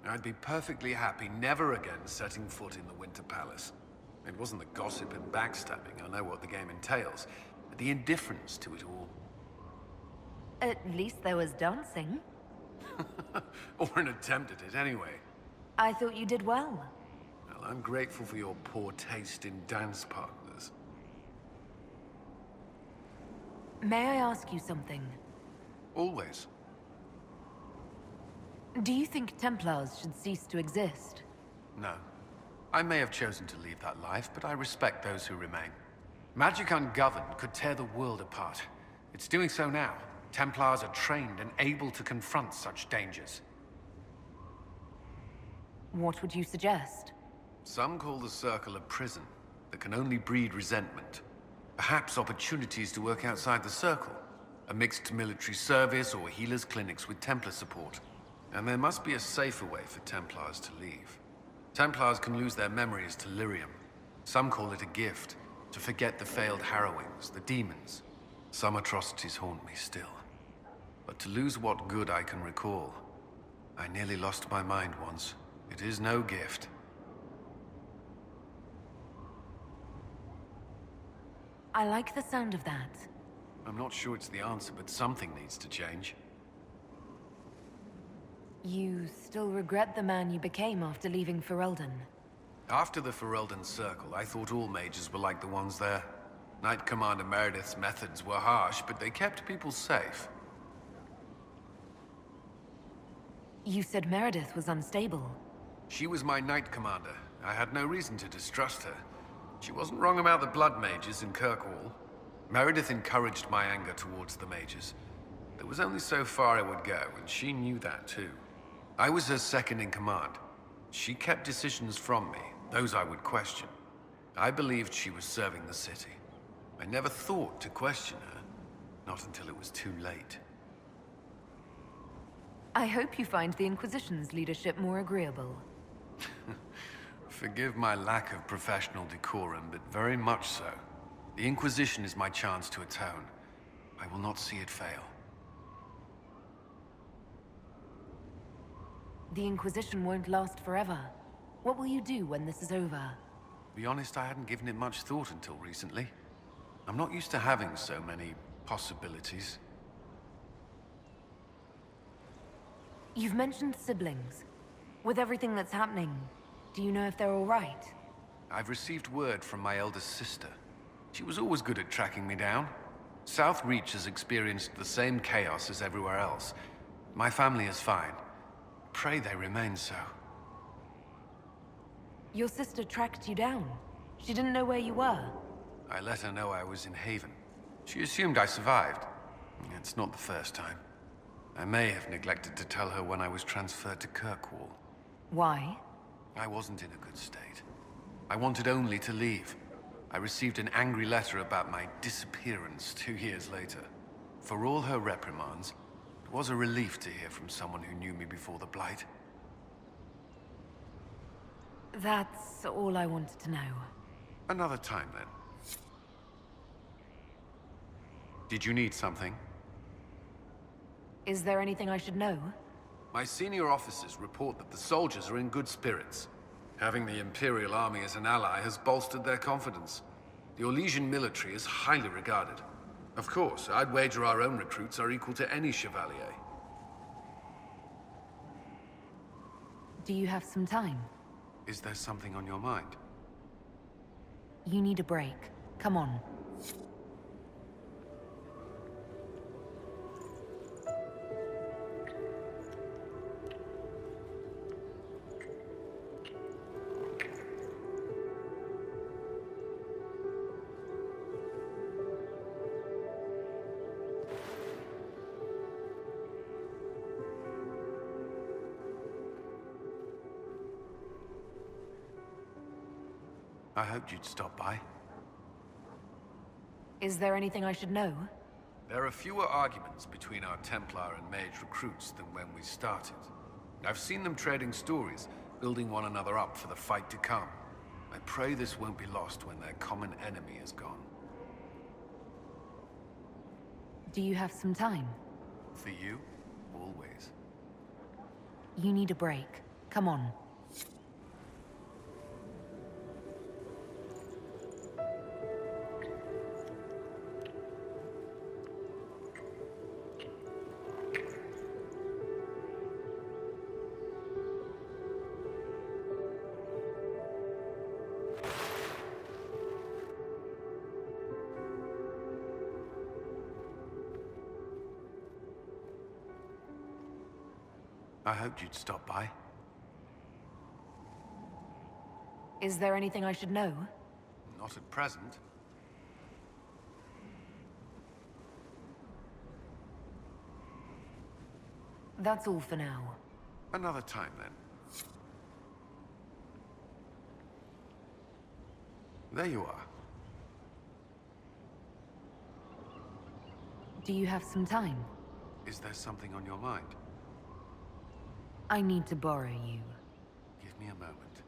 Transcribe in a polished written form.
I'd be perfectly happy never again setting foot in the Winter Palace. It wasn't the gossip and backstabbing, I know what the game entails, but the indifference to it all. At least there was dancing. Or an attempt at it, anyway. I thought you did well. Well, I'm grateful for your poor taste in dance partners. May I ask you something? Always. Do you think Templars should cease to exist? No. I may have chosen to leave that life, but I respect those who remain. Magic ungoverned could tear the world apart. It's doing so now. Templars are trained and able to confront such dangers. What would you suggest? Some call the Circle a prison that can only breed resentment. Perhaps opportunities to work outside the Circle. A mixed military service or healers' clinics with Templar support. And there must be a safer way for Templars to leave. Templars can lose their memories to lyrium. Some call it a gift, to forget the failed harrowings, the demons. Some atrocities haunt me still. But to lose what good I can recall, I nearly lost my mind once. It is no gift. I like the sound of that. I'm not sure it's the answer, but something needs to change. You still regret the man you became after leaving Ferelden? After the Ferelden Circle, I thought all mages were like the ones there. Knight Commander Meredith's methods were harsh, but they kept people safe. You said Meredith was unstable. She was my Knight Commander. I had no reason to distrust her. She wasn't wrong about the Blood Mages in Kirkwall. Meredith encouraged my anger towards the mages. There was only so far I would go, and she knew that too. I was her second in command. She kept decisions from me, those I would question. I believed she was serving the city. I never thought to question her, not until it was too late. I hope you find the Inquisition's leadership more agreeable. Forgive my lack of professional decorum, but very much so. The Inquisition is my chance to atone. I will not see it fail. The Inquisition won't last forever. What will you do when this is over? To be honest, I hadn't given it much thought until recently. I'm not used to having so many possibilities. You've mentioned siblings. With everything that's happening, do you know if they're all right? I've received word from my eldest sister. She was always good at tracking me down. South Reach has experienced the same chaos as everywhere else. My family is fine. Pray they remain so. Your sister tracked you down. She didn't know where you were. I let her know I was in Haven. She assumed I survived. It's not the first time. I may have neglected to tell her when I was transferred to Kirkwall. Why? I wasn't in a good state. I wanted only to leave. I received an angry letter about my disappearance 2 years later. For all her reprimands, it was a relief to hear from someone who knew me before the Blight. That's all I wanted to know. Another time, then. Did you need something? Is there anything I should know? My senior officers report that the soldiers are in good spirits. Having the Imperial Army as an ally has bolstered their confidence. The Orlesian military is highly regarded. Of course, I'd wager our own recruits are equal to any Chevalier. Do you have some time? Is there something on your mind? You need a break. Come on. I hoped you'd stop by. Is there anything I should know? There are fewer arguments between our Templar and Mage recruits than when we started. I've seen them trading stories, building one another up for the fight to come. I pray this won't be lost when their common enemy is gone. Do you have some time? For you, always. You need a break. Come on. I hoped you'd stop by. Is there anything I should know? Not at present. That's all for now. Another time, then. There you are. Do you have some time? Is there something on your mind? I need to borrow you. Give me a moment.